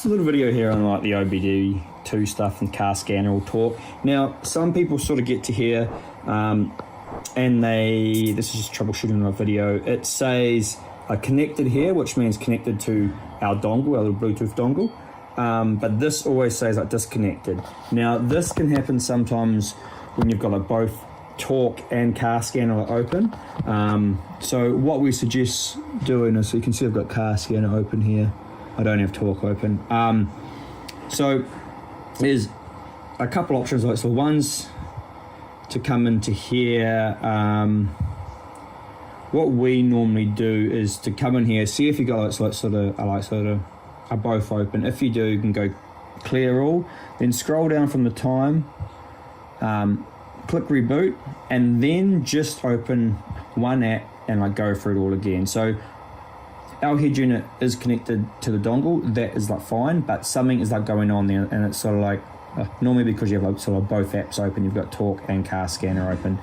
Just a little video here on like the OBD2 stuff and car scanner or talk. Now, some people sort of get to here and this is just troubleshooting my video. It says connected here, which means connected to our dongle, our little Bluetooth dongle. But this always says like disconnected. Now, this can happen sometimes when you've got like both talk and car scanner open. So what we suggest doing is, so you can see I've got car scanner open here. I don't have talk open. So there's a couple options. Like, so one's to come into here. What we normally do is to come in here, see if you got like sort of are both open. If you do, you can go clear all, then scroll down from the time, click reboot, and then just open one app and like go through it all again. So our head unit is connected to the dongle, that is like fine, but something is like going on there, and it's sort of like normally because you have like sort of both apps open, you've got talk and car scanner open.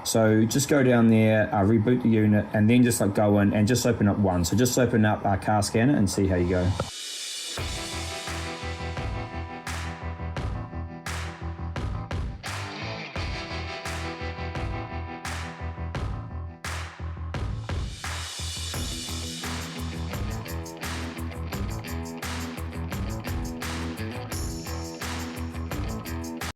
So just go down there, reboot the unit, and then just like go in and just open up one. So just open up our car scanner and see how you go.